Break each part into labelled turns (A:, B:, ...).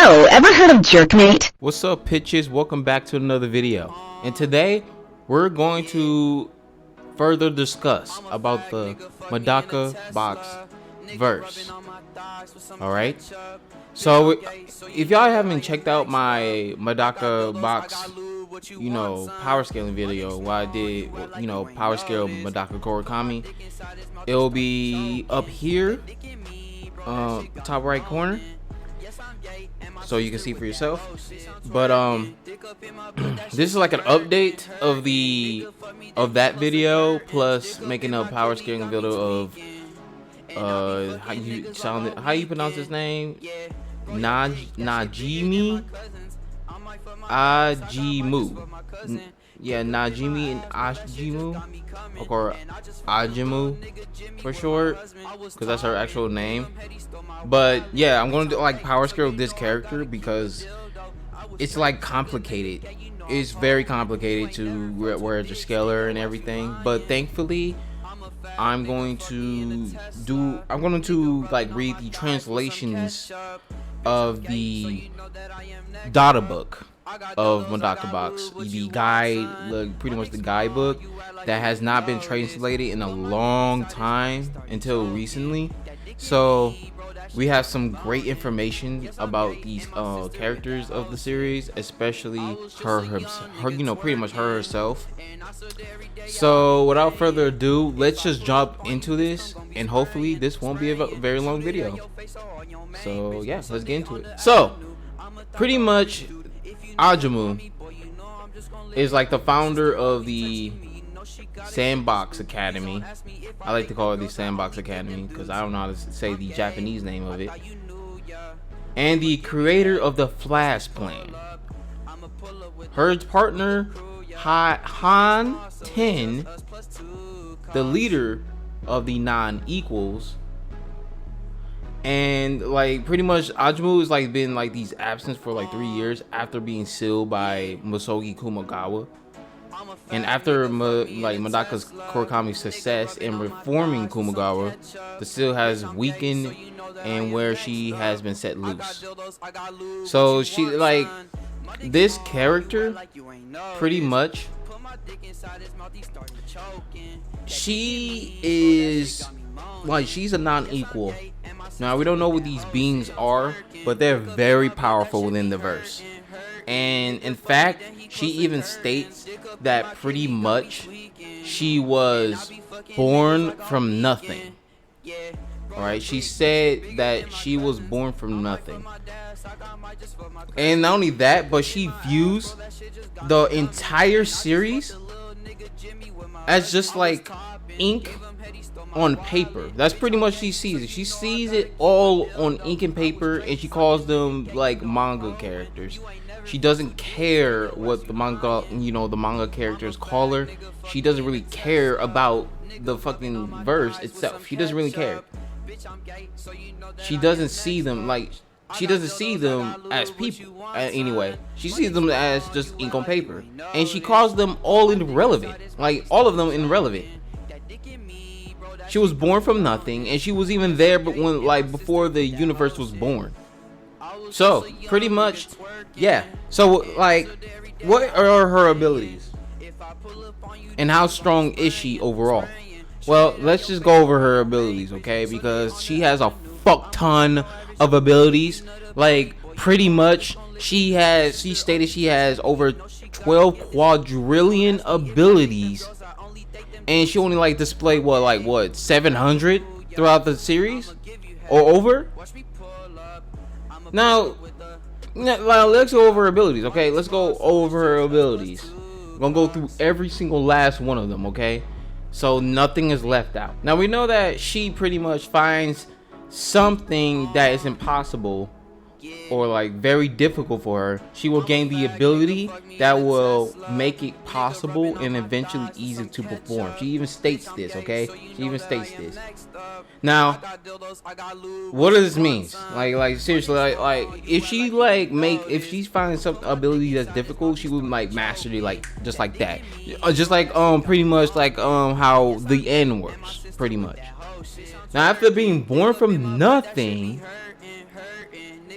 A: Yo, ever heard of Jerkmate?
B: What's up, pitches? Welcome back to another video. And today we're going to further discuss about the Medaka box verse. Alright? So if y'all haven't checked out my Medaka box, power scaling video where I did, power scale Medaka Korokami, it'll be up here, top right corner, so you can see for yourself. But this is like an update of that video, plus making a power scaling video of how you pronounce his name, Najimi, Ajimu. Yeah, Najimi and Ajimu, or Ajimu for short, because that's her actual name. But yeah, I'm going to like power scale this character because it's like complicated. It's very complicated to where to scale her and everything. But thankfully, I'm going to like read the translations of the data book of Medaka box, the guide, pretty much the guidebook that has not been translated in a long time until recently. So we have some great information about these characters of the series, especially her, pretty much her herself. So without further ado, let's just jump into this, and hopefully this won't be a very long video. So yeah, let's get into it. So pretty much Ajimu is like the founder of the Sandbox Academy. I like to call it the Sandbox Academy because I don't know how to say the Japanese name of it. And the creator of the Flash Plan. Her partner, Han 10, the leader of the non-equals. And like pretty much Ajimu has like been like these absence for like 3 years after being sealed by Musogi Kumagawa. And after Medaka's Korokami's success in reforming Kumagawa, the seal has weakened and where she has been set loose. So she like this character pretty much, she is like, she's a non-equal. Now we don't know what these beings are, but they're very powerful within the verse. And in fact, she even states that pretty much she was born from nothing. Alright, she said that she was born from nothing. And not only that, but she views the entire series as just like ink on paper. That's pretty much she sees it. She sees it all on ink and paper, and she calls them like manga characters. She doesn't care what the manga, the manga characters call her. She doesn't really care about the fucking verse itself. She doesn't really care. She doesn't see them like, she doesn't see them as people anyway. She sees them as just ink on paper, and she calls them all irrelevant. Like all of them irrelevant. She was born from nothing, and she was even there, but when before the universe was born. So pretty much, yeah. So like, what are her abilities, and how strong is she overall? Well, let's just go over her abilities, okay? Because she has a fuck ton of abilities. Like pretty much, she stated she has over 12 quadrillion abilities. And she only like display what 700 throughout the series or over. Now let's go over her abilities, okay? Let's go over her abilities. I'm gonna go through every single last one of them, okay? So nothing is left out. Now we know that she pretty much finds something that is impossible or like very difficult for her. She will gain the ability that will make it possible and eventually easy to perform. She even states this, okay? She even states this. Now, what does this mean? Like seriously, like if she if she finds some ability that's difficult, she would like master it like just like that. Just like pretty much like how the end works, pretty much. Now after being born from nothing,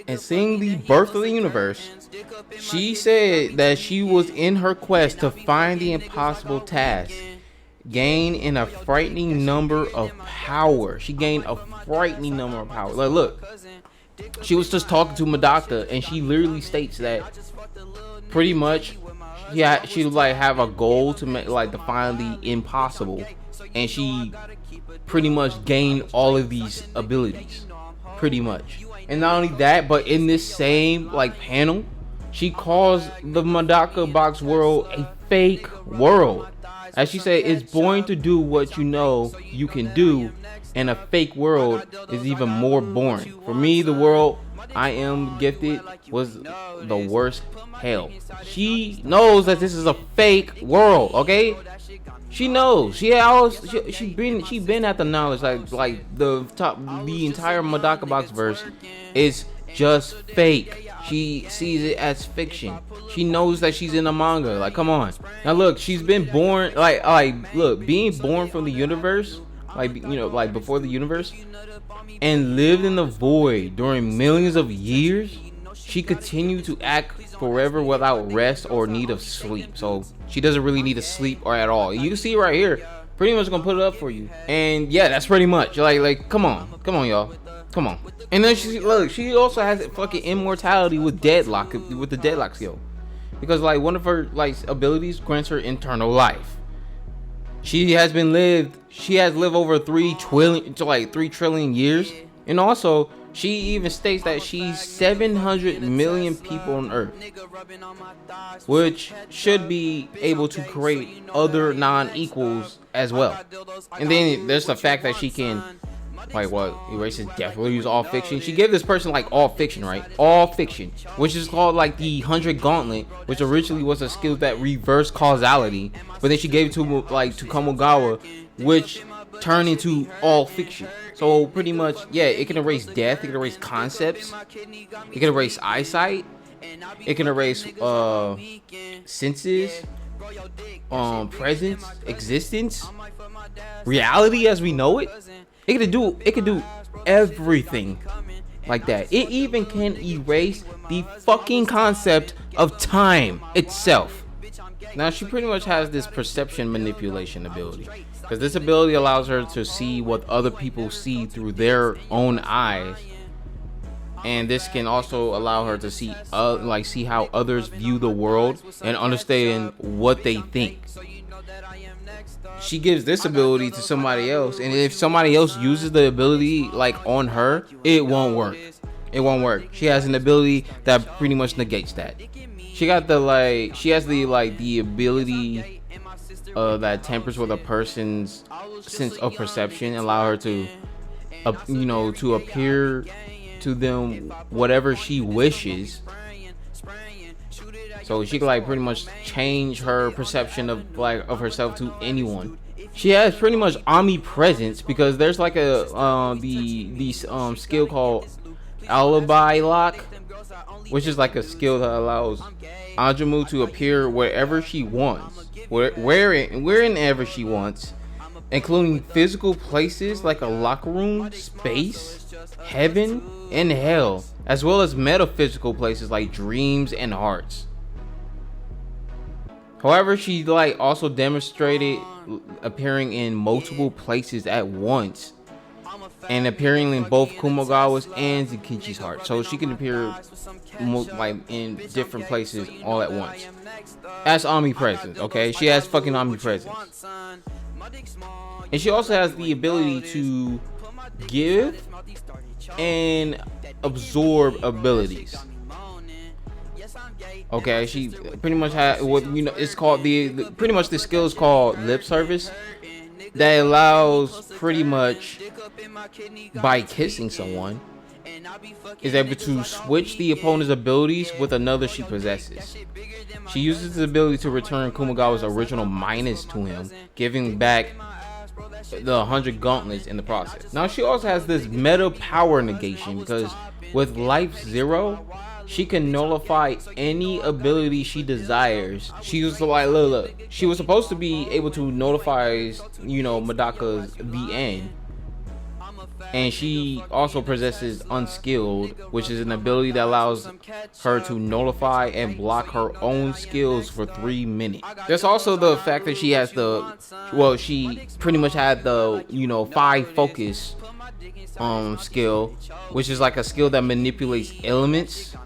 B: and seeing the birth of the universe, she said that she was in her quest to find the impossible task, gain in a frightening number of power. She gained a frightening number of power. Like, look, she was just talking to Medaka, and she literally states that pretty much, yeah, she like have a goal to make, like, to find the impossible, and she pretty much gained all of these abilities, pretty much. And not only that, but in this same like panel, she calls the Medaka box world a fake world. As she said, it's boring to do what you know you can do, and a fake world is even more boring. For me, the world I am gifted was the worst hell. She knows that this is a fake world, okay? She knows. She been at the knowledge like the entire Medaka box verse is just fake. She sees it as fiction. She knows that she's in a manga. Like, come on. Now look, she's been born look, being born from the universe, like, you know, like before the universe, and lived in the void during millions of years. She continued to act forever without rest or need of sleep. So she doesn't really need to sleep or at all. You can see right here, pretty much gonna put it up for you. And yeah, that's pretty much like come on y'all, come on. And then she also has fucking immortality with the deadlock skill, because like one of her like abilities grants her eternal life. She has lived over 3 trillion years, and also she even states that she's 700 million people on Earth, which should be able to create other non-equals as well. And then there's the fact that she can, like, what, erases death, will use all fiction. She gave this person like all fiction, right? All fiction, which is called like the 100 Gauntlet, which originally was a skill that reversed causality, but then she gave it to Kamogawa, which turned into all fiction. So pretty much, yeah, it can erase death, it can erase concepts, it can erase eyesight, it can erase senses, presence, existence, reality as we know it. It can do everything like that. It even can erase the fucking concept of time itself. Now she pretty much has this perception manipulation ability, because this ability allows her to see what other people see through their own eyes, and this can also allow her to see how others view the world and understand what they think. She gives this ability to somebody else, and if somebody else uses the ability like on her, it won't work. It won't work. She has an ability that pretty much negates that. She has the ability that tempers with a person's sense of perception, and allow her to to appear to them whatever she wishes. So she can like pretty much change her perception of herself to anyone. She has pretty much omnipresence, because there's like a skill called alibi lock, which is like a skill that allows Ajimu to appear wherever she wants, wherever she wants, including physical places like a locker room, space, heaven, and hell, as well as metaphysical places like dreams and hearts. However, she also demonstrated appearing in multiple places at once, and appearing in both Kumogawa's and Zenkichi's heart. So she can appear in different places all at once. That's omnipresence, okay? She has fucking omnipresence. And she also has the ability to give and absorb abilities. Okay, she pretty much had it's called pretty much the skill is called lip service, that allows pretty much by kissing someone is able to switch the opponent's abilities with another she possesses. She uses the ability to return Kumogawa's original minus to him, giving back the 100 gauntlets in the process. Now she also has this meta power negation, because with life 0, she can nullify any ability she desires. She was look. She was supposed to be able to notify, Medaka's the end, And she also possesses Unskilled, which is an ability that allows her to nullify and block her own skills for 3 minutes. There's also the fact that she has she pretty much had the, 5 focus skill, which is like a skill that manipulates elements,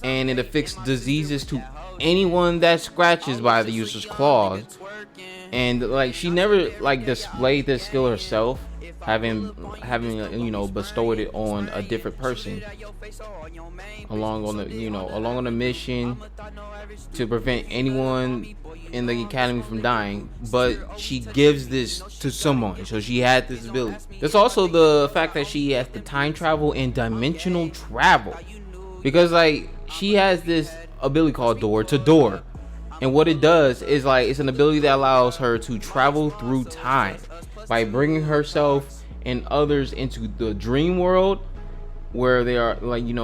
B: and it affects diseases to anyone that scratches by the user's claws. And like she never like displayed this skill herself, having bestowed it on a different person along on the mission to prevent anyone in the academy from dying. But she gives this to someone, so she had this ability. There's also the fact that she has the time travel and dimensional travel, because like she has this ability called Door to Door. And what it does is like it's an ability that allows her to travel through time by bringing herself and others into the dream world, where they are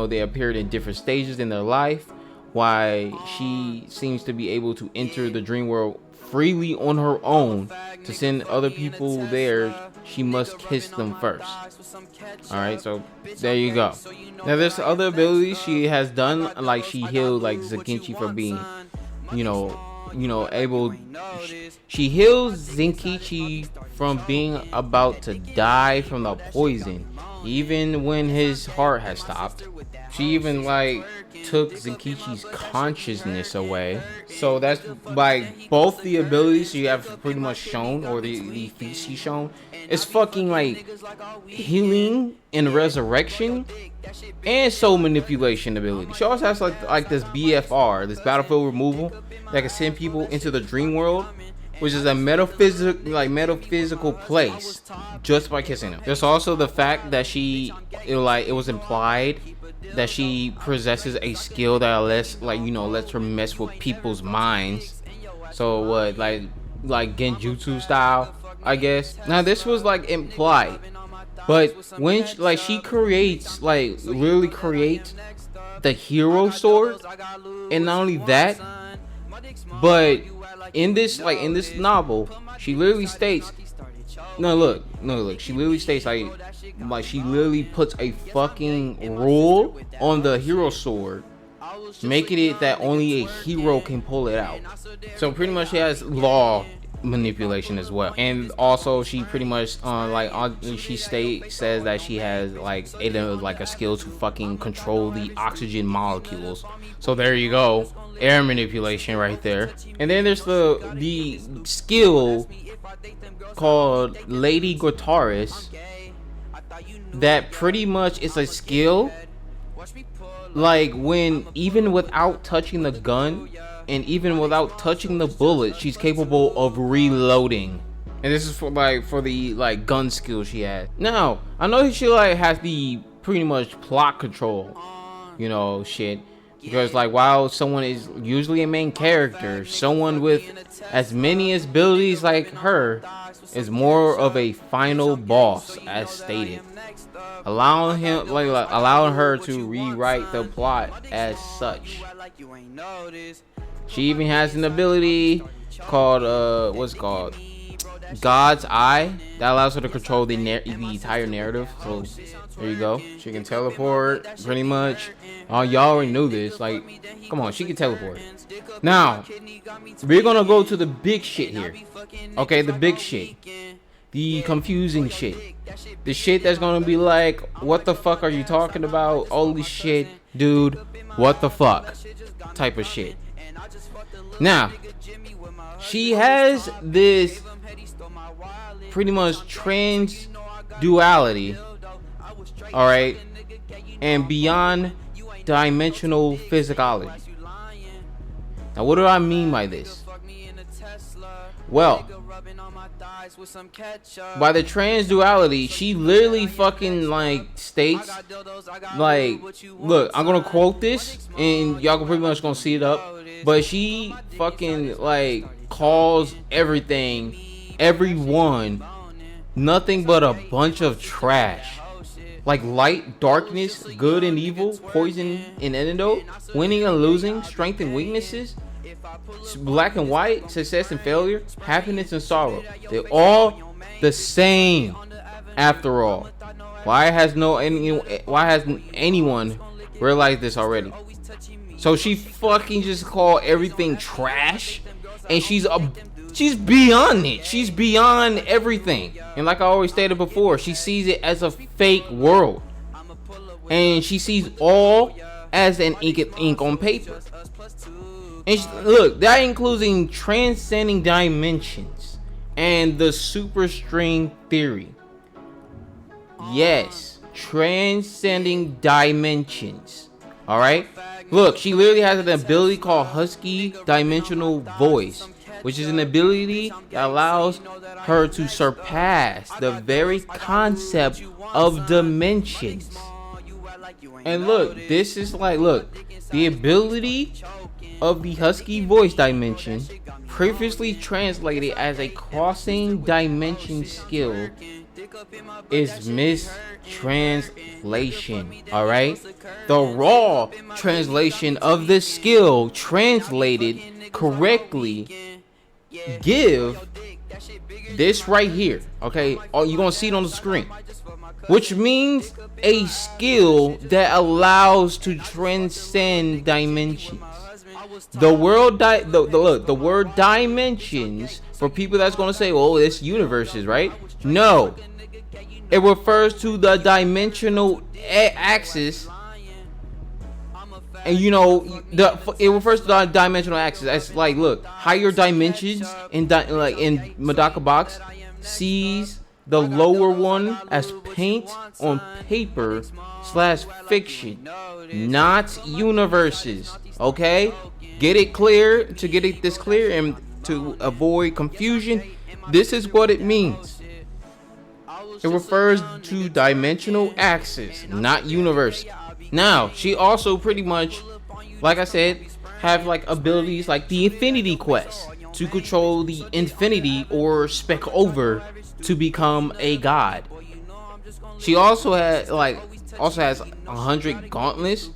B: they appeared in different stages in their life, while she seems to be able to enter the dream world freely on her own. To send other people there, she must kiss them first. Alright, so there you go. Now there's other abilities she has done, like she healed like Zenkichi for being able. She heals Zenkichi from being about to die from the poison, even when his heart has stopped. She even like took Zenkichi's consciousness away. So that's like both the abilities she have pretty much shown, or the feats she's shown, is fucking like healing and resurrection and soul manipulation ability. She also has like this BFR, this battlefield removal, that can send people into the dream world, which is a metaphysical place, just by kissing them. There's also the fact that it was implied that she possesses a skill that lets her mess with people's minds. So what, like genjutsu style, I guess. Now this was like implied, but when she creates the hero sword, and not only that, but in this novel, she literally states, she literally states like she literally puts a fucking rule on the hero sword, making it that only a hero can pull it out. So pretty much she has law manipulation as well. And also she pretty much says that she has like a skill to fucking control the oxygen molecules. So there you go, air manipulation right there. And then there's the skill called Lady Guitarist, that pretty much is a skill like when even without touching the gun and even without touching the bullet, she's capable of reloading. And this is for the gun skill she has. Now I know she has the pretty much plot control shit, because while someone is usually a main character, someone with as many abilities like her is more of a final boss, as stated, allowing her to rewrite the plot as such. She even has an ability called God's Eye, that allows her to control the entire narrative. So there you go, she can teleport pretty much. Oh, y'all already knew this. Come on, she can teleport. Now we're gonna go to the big shit here. Okay, the big shit, the confusing shit, the shit that's gonna be like, what the fuck are you talking about? Holy shit, dude, what the fuck type of shit. Now she has this pretty much trans duality, all right, and beyond dimensional physicality. Now what do I mean by this? Well, by the trans duality, she literally fucking states, look, I'm gonna quote this and y'all pretty much gonna see it up, but she fucking calls everyone nothing but a bunch of trash. Like light, darkness, good and evil, poison and antidote, winning and losing, strength and weaknesses, black and white, success and failure, happiness and sorrow. They're all the same. After all, why hasn't anyone realized this already? So she fucking just called everything trash, and she's beyond it. She's beyond everything. And like I always stated before, she sees it as a fake world, and she sees all as an ink on paper. And look, that includes transcending dimensions and the superstring theory. Yes, transcending dimensions. Alright? Look, she literally has an ability called Husky Dimensional Voice, which is an ability that allows her to surpass the very concept of dimensions. And look, this is like, look, the ability of the Husky Voice dimension, previously translated as a crossing dimension skill, is mistranslation. Alright? The raw translation of this skill, translated correctly, give this right here. Okay? Oh, you're gonna see it on the screen. Which means a skill that allows to transcend dimensions. The word dimensions, for people that's gonna say, "Oh, it's universes," right? No, it refers to the dimensional axis, and it refers to the dimensional axis as like, look, higher dimensions in Medaka box sees the lower one as paint on paper / fiction, not universes. Okay, get it clear. To get this clear and to avoid confusion, this is what it means. It refers to dimensional axis, not universe. Now, she also pretty much, like I said, have like abilities like the Infinity Quest to control the infinity or spec over to become a god. She also has 100 gauntlets.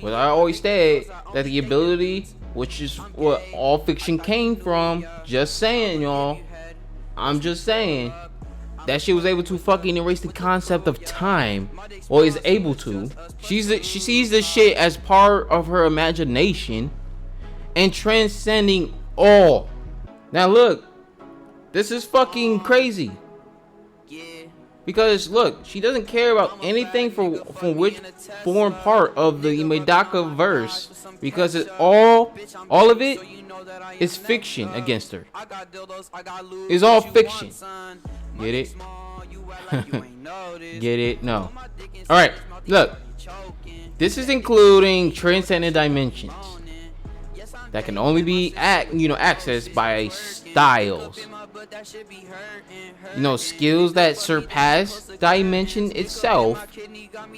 B: But I always said that the ability, which is what all fiction came from, just saying, y'all. I'm just saying that she was able to fucking erase the concept of time, or is able to. She sees this shit as part of her imagination and transcending all. Now look, this is fucking crazy. Because look, she doesn't care about anything from which form part of the Medaka verse, because all of it is fiction against her. It's all fiction. Get it? Get it? No. Alright, look. This is including transcendent dimensions that can only be accessed by styles. Skills that surpass dimension itself,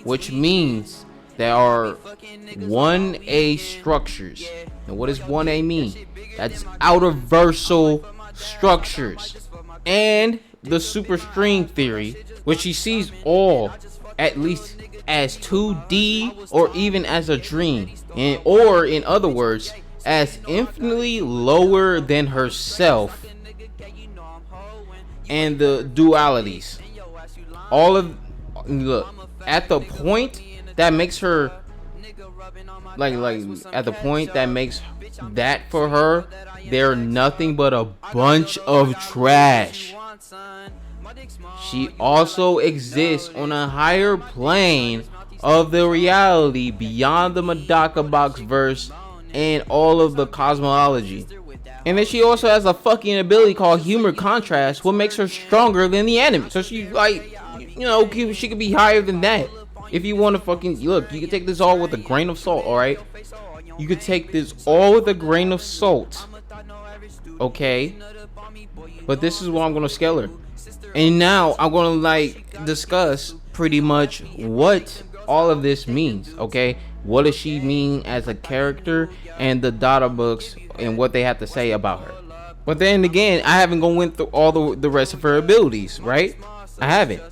B: which means there are 1A structures. Now what does 1A mean? That's outerversal structures. And the superstring theory, which she sees all at least as 2D or even as a dream, or in other words, as infinitely lower than herself, and the dualities. Look, at the point that makes her at the point that makes that for her, they're nothing but a bunch of trash. She also exists on a higher plane of the reality beyond the Medaka box verse and all of the cosmology. And then she also has a fucking ability called humor contrast, what makes her stronger than the enemy. So she she could be higher than that. If you want to fucking look, you can take this all with a grain of salt, alright? You could take this all with a grain of salt. Okay? But this is what I'm gonna scale her. And now I'm gonna discuss pretty much what all of this means, okay? What does she mean as a character, and the data books and what they have to say about her. But then again, I haven't went through all the rest of her abilities, right? I haven't.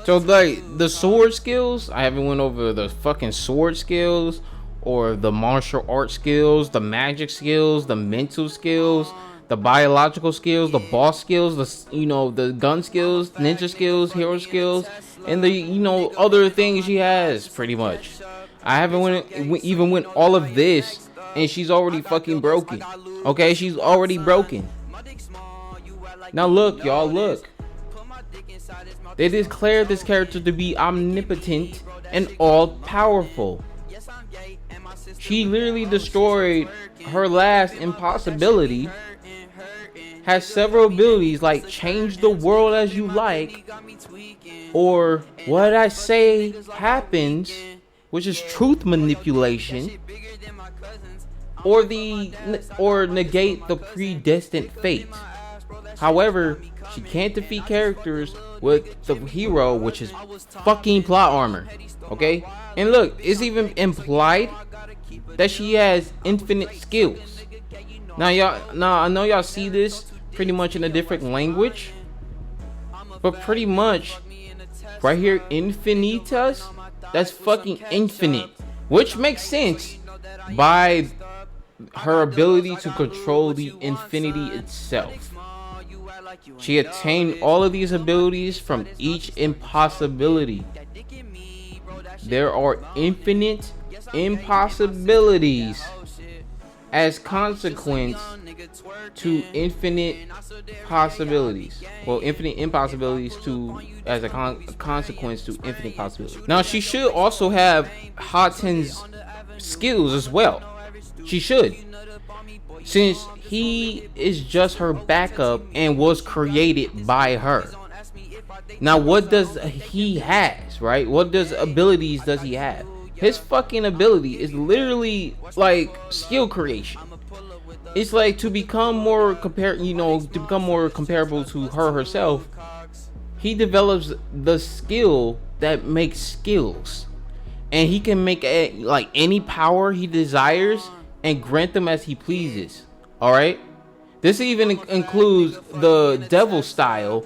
B: So the sword skills, I haven't went over the fucking sword skills or the martial art skills, the magic skills, the mental skills, the biological skills, the boss skills, the gun skills, ninja skills, hero skills, and the other things she has. Pretty much, I haven't even went all of this, and she's already fucking broken. Okay, she's already broken. Now look, y'all, look. They declared this character to be omnipotent and all-powerful. She literally destroyed her last impossibility. Has several abilities like change the world as you like, or what I say happens, which is truth manipulation, or negate the predestined fate. However, she can't defeat characters with the hero, which is fucking plot armor. Okay? And look, it's even implied that she has infinite skills. Now I know y'all see this pretty much in a different language, but pretty much right here, infinitas, that's fucking infinite, which makes sense by her ability to control the infinity itself. She attained all of these abilities from each impossibility. There are infinite impossibilities as consequence to infinite possibilities. Well, infinite impossibilities as a consequence to infinite possibilities. Now, she should also have Haten's skills as well. She should, since he is just her backup and was created by her. Now, what does he has, right? What abilities does he have? His fucking ability is literally like skill creation. It's like to become more comparable to her herself. He develops the skill that makes skills, and he can make like any power he desires and grant them as he pleases. All right. This even includes the devil style,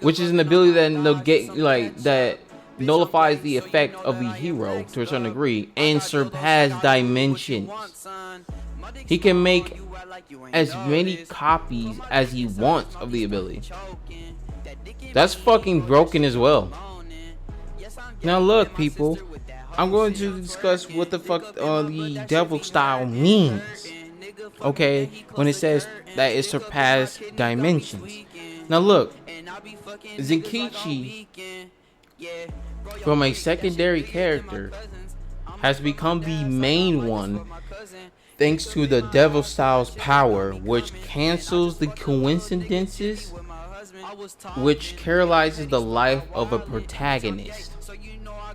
B: which is an ability that nullifies the effect of the hero to a certain degree and surpass dimensions. He can make as many copies as he wants of the ability. That's fucking broken as well. Now look, people, I'm going to discuss what the fuck the devil style means. Okay, when it says that it surpassed dimensions. Now look, Zenkichi, from a secondary character, has become the main one thanks to the devil style's power, which cancels the coincidences, which paralyzes the life of a protagonist.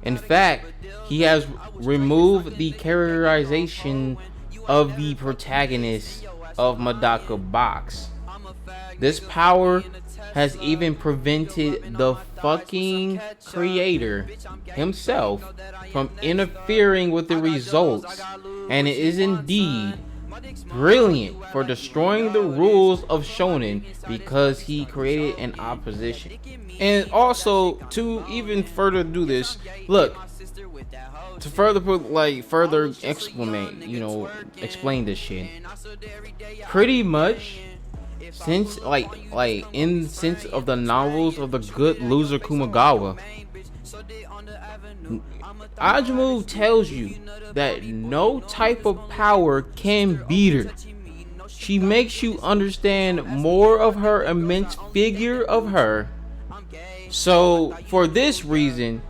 B: In fact, he has removed the characterization of the protagonist of Medaka box. This power has even prevented the fucking creator himself from interfering with the results, and it is indeed brilliant for destroying the rules of shonen because he created an opposition. And also, to even further do this, look, to further explain this shit, pretty much since in sense of the novels of the good loser Kumagawa, Ajimu tells you that no type of power can beat her. She makes you understand more of her immense figure of her. So for this reason,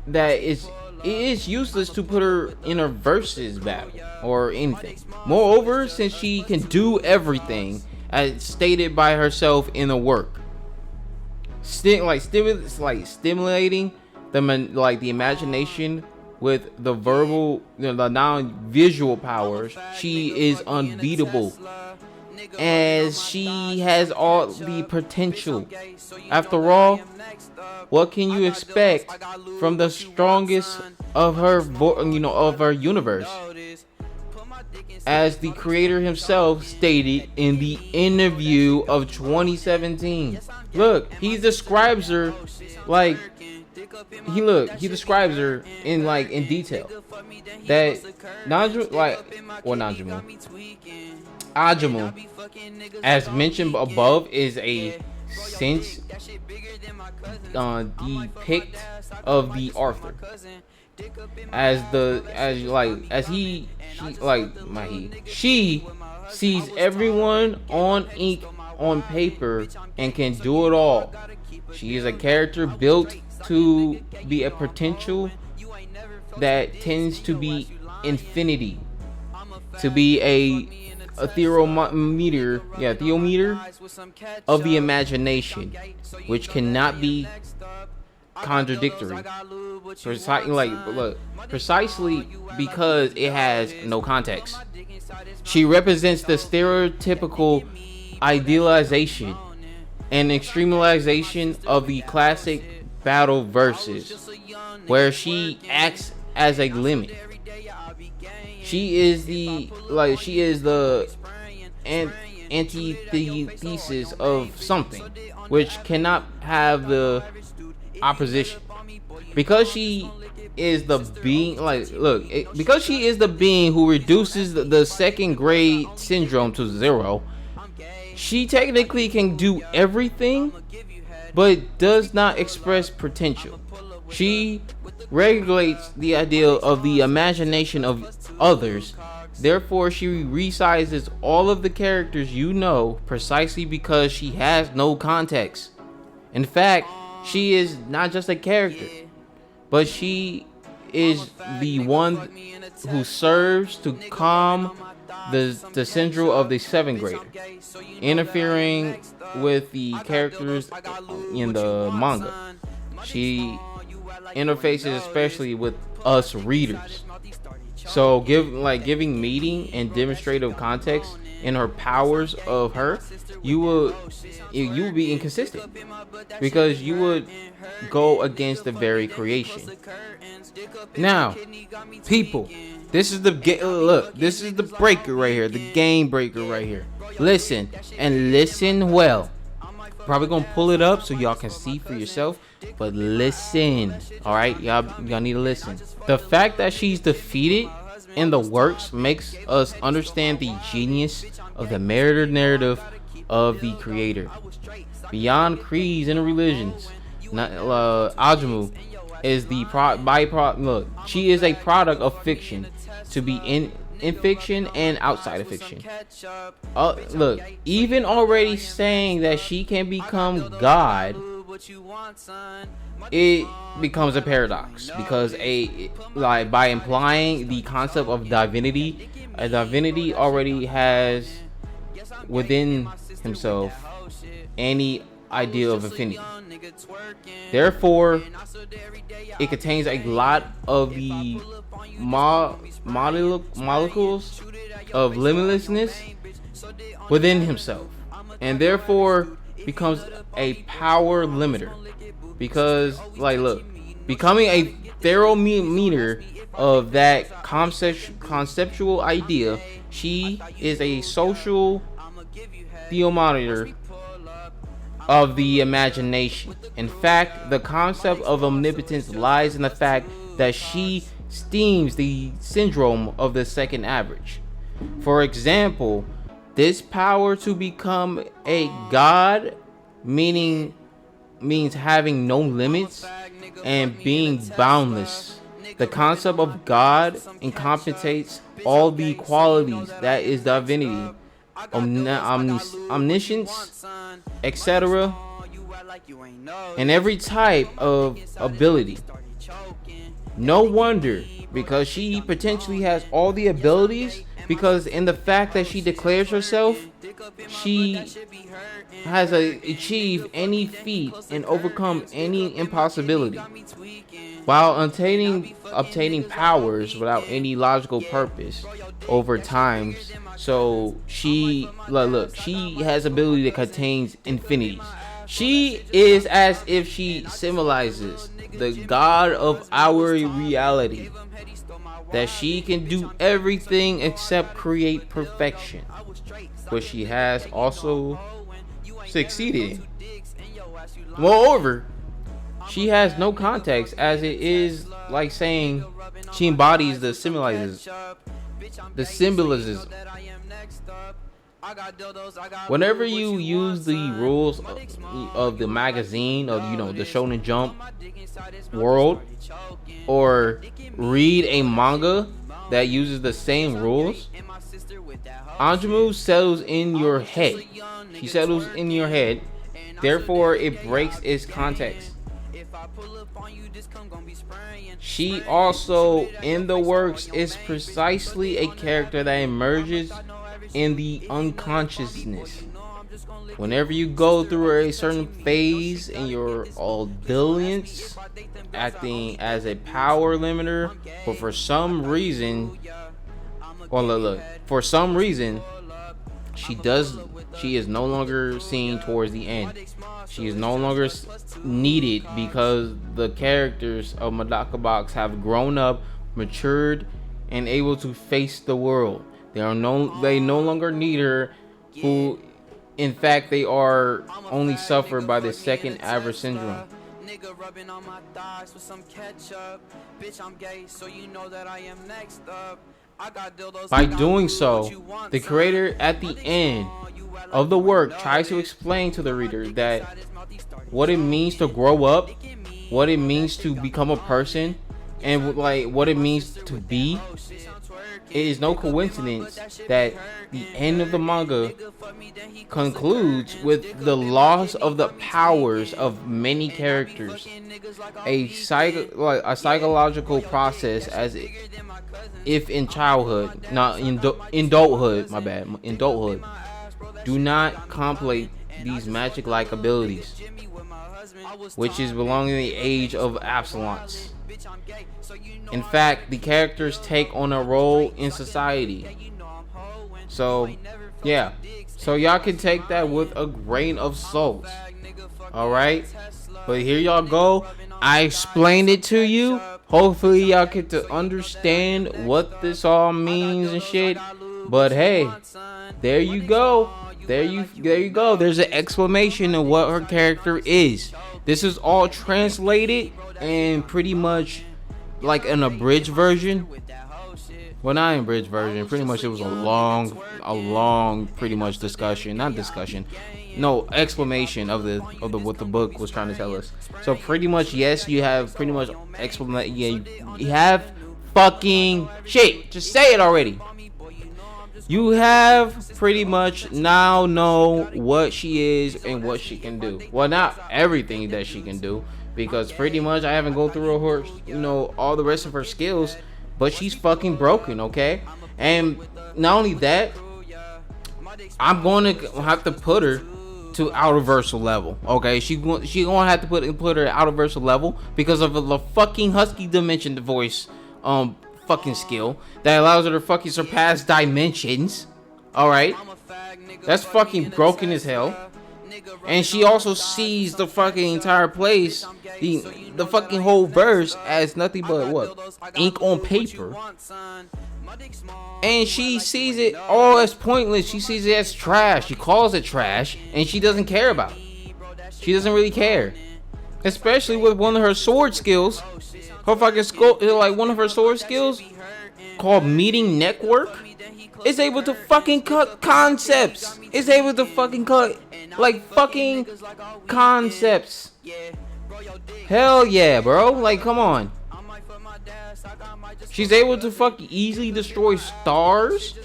B: that it is useless to put her in a versus battle or anything. Moreover, since she can do everything as stated by herself in the work, stimulating the imagination with the verbal, the non-visual powers, she is unbeatable, as she has all the potential. After all, what can you expect from the strongest of her, of her universe? As the creator himself stated in the interview of 2017. Look, he describes her like he describes her in detail that Ajimu, as mentioned above, is a sense depict of the author she sees everyone on ink on paper and can do it all. She is a character built to be a potential that tends to be infinity, to be a theometer of the imagination, which cannot be contradictory. Precisely because it has no context. She represents the stereotypical idealization and extremalization of the classic battle verses, where she acts as a limit. She is the antithesis of something, which cannot have the opposition. Because she is the being, because she is the being who reduces the second grade syndrome to zero. She technically can do everything, but does not express potential. She regulates the ideal of the imagination of others. Therefore, she resizes all of the characters you know precisely because she has no context. In fact, she is not just a character, but she is the one who serves to calm the syndrome of the 7th grader, interfering with the characters in the manga. She interfaces especially with us readers. So giving meaning and demonstrative context in her powers of her, you will be inconsistent, because you would go against the very creation. Now, people, this is the breaker right here, the game breaker right here. Listen, and listen well. Probably gonna pull it up so y'all can see for yourself, but listen. All right, y'all need to listen. The fact that she's defeated in the works makes us understand the genius of the narrative of the creator. Beyond creeds and religions, Ajimu is the byproduct. Look, she is a product of fiction, to be in fiction and outside of fiction. Look, even already saying that she can become God, it becomes a paradox, because by implying the concept of divinity, a divinity already has within himself any idea of infinity. Therefore, it contains a lot of the molecules of limitlessness within himself, and therefore becomes a power limiter. Because becoming a theometer of that conceptual idea, she is a social theometer of the imagination. In fact, the concept of omnipotence lies in the fact that she steams the syndrome of the second average. For example, this power to become a god means having no limits and being boundless. The concept of God encompasses all the qualities that is divinity, omniscience, etc., and every type of ability. No wonder, because she potentially has all the abilities, because in the fact that she declares herself, she has achieved any feat and overcome any impossibility, while obtaining powers without any logical purpose over time. So she has ability that contains infinities. She is as if she symbolizes the God of our reality, that she can do everything except create perfection, which she has also succeeded in. Moreover, she has no context, as it is like saying she embodies the symbolism. Whenever you use the rules of the magazine, of the Shonen Jump world, or read a manga that uses the same rules, Ajimu settles in your head. She settles in your head. Therefore, it breaks its context. She also, in the works, is precisely a character that emerges in the unconsciousness. Whenever you go through a certain phase in your audience, acting as a power limiter, but for some reason, for some reason, she is no longer seen towards the end. She is no longer needed because the characters of Medaka Box have grown up, matured, and able to face the world. They no longer need her, who in fact they are only suffer by the second average syndrome. Nigga rubbing on my thighs with some ketchup. Bitch, I'm gay, so you know that I am next up. By doing so, the creator at the end of the work tries to explain to the reader that what it means to grow up, what it means to become a person, and like what it means to be. It is no coincidence that the end of the manga concludes with the loss of the powers of many characters, a psychological process, as if in childhood, not in adulthood. My bad, in adulthood, do not contemplate these magic-like abilities, which is belonging to the age of absolence. In fact, the characters take on a role in society. So, yeah. So y'all can take that with a grain of salt. Alright? But here y'all go. I explained it to you. Hopefully y'all get to understand what this all means and shit. But hey, there you go. There you go. There's an explanation of what her character is. This is all translated and pretty much like an abridged version. Well, not an abridged version. Pretty much it was a long pretty much discussion. Not discussion. No, explanation of the what the book was trying to tell us. So pretty much, yes, you have pretty much explanation. Yeah, you have fucking shit. Just say it already. You have pretty much now know what she is and what she can do. Well, not everything that she can do, because pretty much I haven't gone through her, all the rest of her skills, but she's fucking broken, okay? And not only that, I'm going to have to put her to outerversal level, okay? She gonna have to put her at outerversal level because of the fucking husky dimension voice fucking skill that allows her to fucking surpass dimensions. All right, that's fucking broken as hell. And she also sees the fucking entire place, the fucking whole verse, as nothing but what? Ink on paper. And she sees it all as pointless. She sees it as trash. She calls it trash, and she doesn't care about it. She doesn't really care, especially with one of her sword skills. Her fucking like one of her sword skills called Meeting Network is able to fucking cut concepts. It's able to fucking cut like fucking concepts. Hell yeah, bro. Like, come on. She's able to fucking easily destroy stars.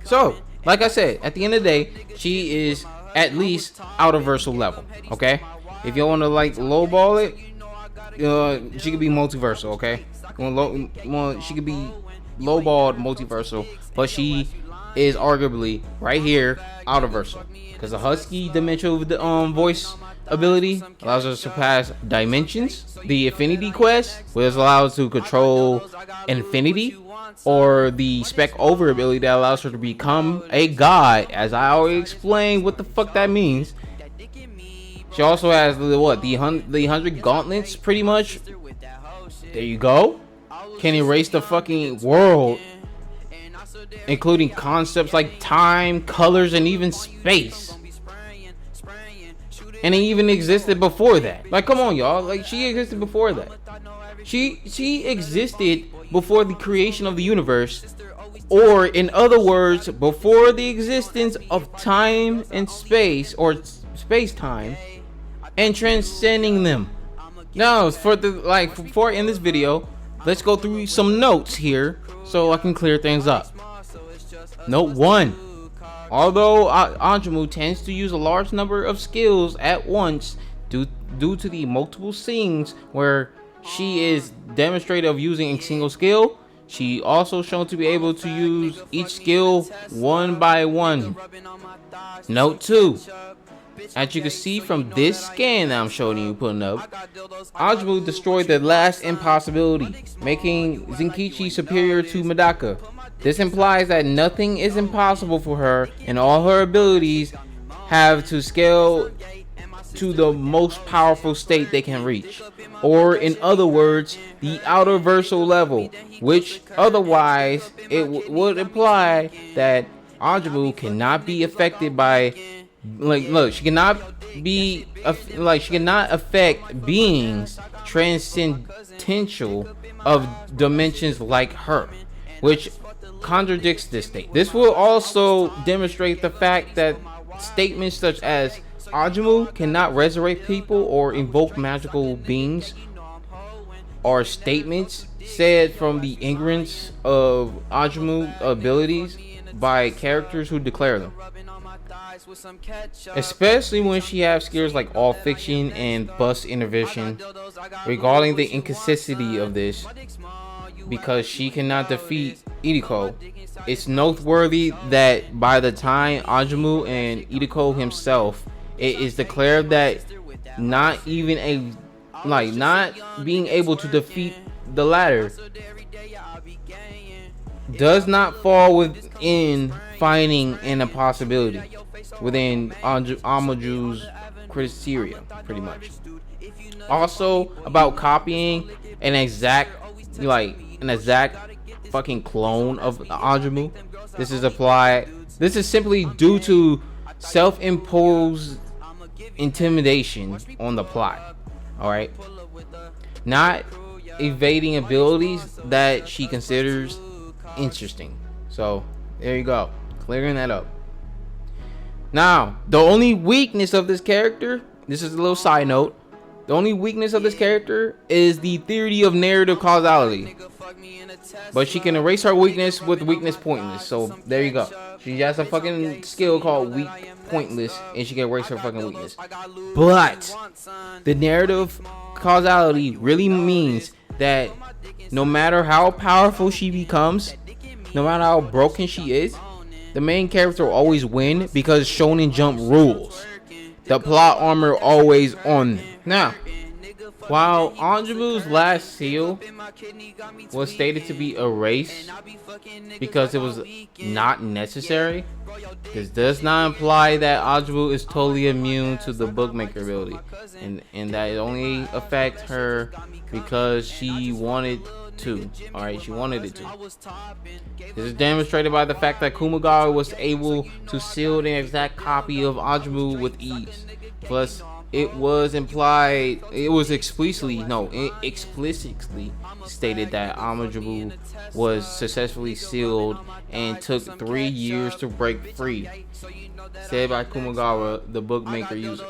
B: So, like I said, at the end of the day, she is at least outerversal level. Okay? If you want to like lowball it, she could be multiversal, okay? She could be lowballed multiversal, but she is arguably right here outerversal, because the husky dimensional voice ability allows her to surpass dimensions. The Affinity Quest, which allows her to control infinity, or the Spec Over ability that allows her to become a god. As I already explained what the fuck that means. She also has the 100 gauntlets, pretty much. There you go. Can erase the fucking world, including concepts like time, colors, and even space. And it even existed before that. Like, come on, y'all. Like, she existed before that. She existed before the creation of the universe. Or, in other words, before the existence of time and space, or space-time, and transcending them. Now, before I end this video, let's go through some notes here so I can clear things up. Note 1. Although Ajimu tends to use a large number of skills at once due to the multiple scenes where she is demonstrated of using a single skill, she also shown to be able to use each skill one by one. Note 2. As you can see from this scan that I'm showing you putting up, Ajimu destroyed the last impossibility, making Zenkichi superior to Medaka. This implies that nothing is impossible for her, and all her abilities have to scale to the most powerful state they can reach. Or in other words, the outer versal level, which otherwise it would imply that Ajimu cannot be affected by, she cannot affect beings transcendental of dimensions like her, which contradicts this state. This will also demonstrate the fact that statements such as Ajimu cannot resurrect people or invoke magical beings are statements said from the ignorance of Ajimu abilities by characters who declare them. Especially when she has skills like all fiction and bus intervention. Regarding the inconsistency of this, because she cannot defeat Idiko, it's noteworthy that by the time Ajimu and Idiko himself, it is declared that not being able to defeat the latter does not fall within finding an impossibility within Amaju's criteria, pretty much. Also, about copying an exact fucking clone of Ajimu. This is simply due to self-imposed intimidation on the plot. Alright? Not evading abilities that she considers interesting. So, there you go. Clearing that up. Now, the only weakness of this character, this is a little side note, the only weakness of this character is the theory of narrative causality. But she can erase her weakness with weakness pointless. So there you go. She has a fucking skill called weak pointless, and she can erase her fucking weakness. But the narrative causality really means that no matter how powerful she becomes, no matter how broken she is, the main character will always win because Shonen Jump rules. The plot armor always on them. Now, while Ajimu's last seal was stated to be erased because it was not necessary, this does not imply that Ajimu is totally immune to the bookmaker ability, and that it only affects her because she wanted to. Alright, she wanted it to. This is demonstrated by the fact that Kumagawa was able to seal the exact copy of Ajimu with ease. Plus, it was explicitly stated that Ajimu was successfully sealed and took 3 years to break free. Said by Kumagawa, the bookmaker user,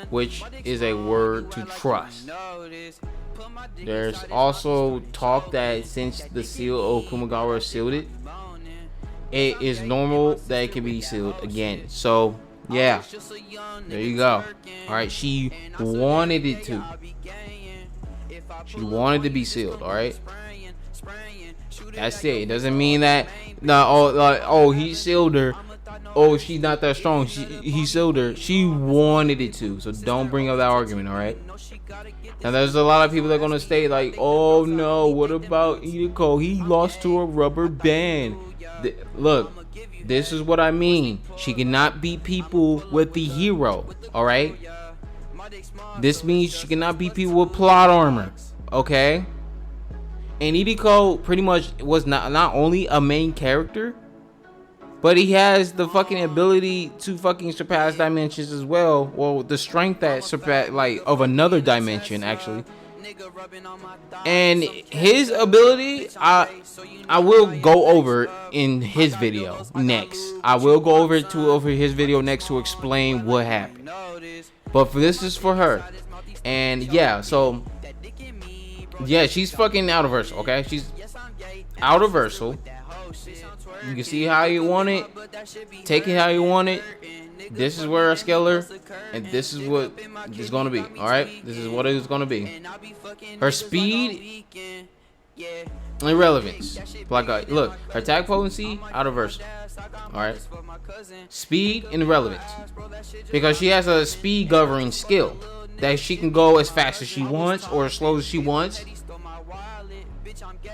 B: which is a word to trust. There's also talk that since the seal of Kumagawa sealed it, it is normal that it can be sealed again. So yeah, there you go. Alright, she wanted it to. She wanted to be sealed, alright? That's it. It doesn't mean that he sealed her. Oh, she's not that strong. He sealed her. She wanted it to. So don't bring up that argument, alright? Now there's a lot of people that are gonna stay like, oh no, what about Idiko? He lost to a rubber band. Look, this is what I mean. She cannot beat people with the hero, alright? This means she cannot beat people with plot armor, okay? And Idiko pretty much was not only a main character, but he has the fucking ability to fucking surpass dimensions as well. Well, the strength that surpass like of another dimension actually. And his ability, I will go over in his video next. I will go over his video next to explain what happened. But for this is for her. And yeah, so yeah, she's fucking out of Versal, okay? She's out of Versal. You can see how you want it. Take it how you want it. This is where I scale her, and this is what it's gonna be. All right, this is what it's gonna be. Her speed, irrelevance. Like, look, her attack potency, out of Versal. All right, speed, irrelevance, because she has a speed governing skill that she can go as fast as she wants or as slow as she wants,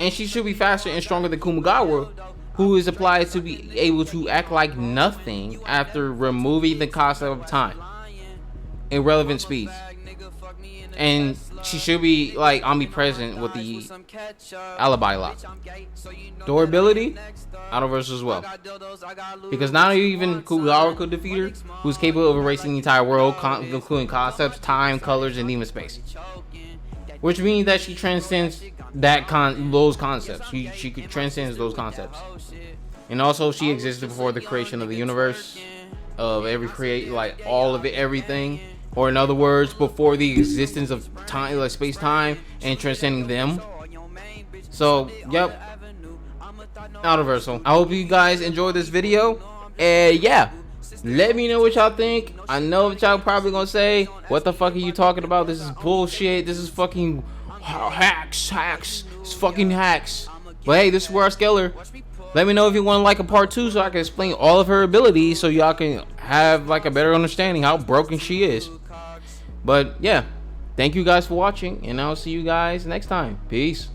B: and she should be faster and stronger than Kumagawa, who is applied to be able to act like nothing after removing the concept of time. Irrelevant speeds. And she should be like omnipresent with the alibi lock. Durability, out of Versal as well. Because not even Kumagawa could defeat her, who's capable of erasing the entire world, including concepts, time, colors, and even space. Which means that she transcends those concepts. She transcends those concepts. And also she existed before the creation of the universe, of all of it, everything. Or in other words, before the existence of time, like space, time, and transcending them. So, yep, out of Versal. I hope you guys enjoyed this video. And yeah, let me know what y'all think. I know what y'all probably gonna say. What the fuck are you talking about? This is bullshit. This is fucking hacks. It's fucking hacks. But hey, this is where I scale her. Let me know if you want like a part 2 so I can explain all of her abilities so y'all can have like a better understanding how broken she is. But yeah, thank you guys for watching, and I'll see you guys next time. Peace.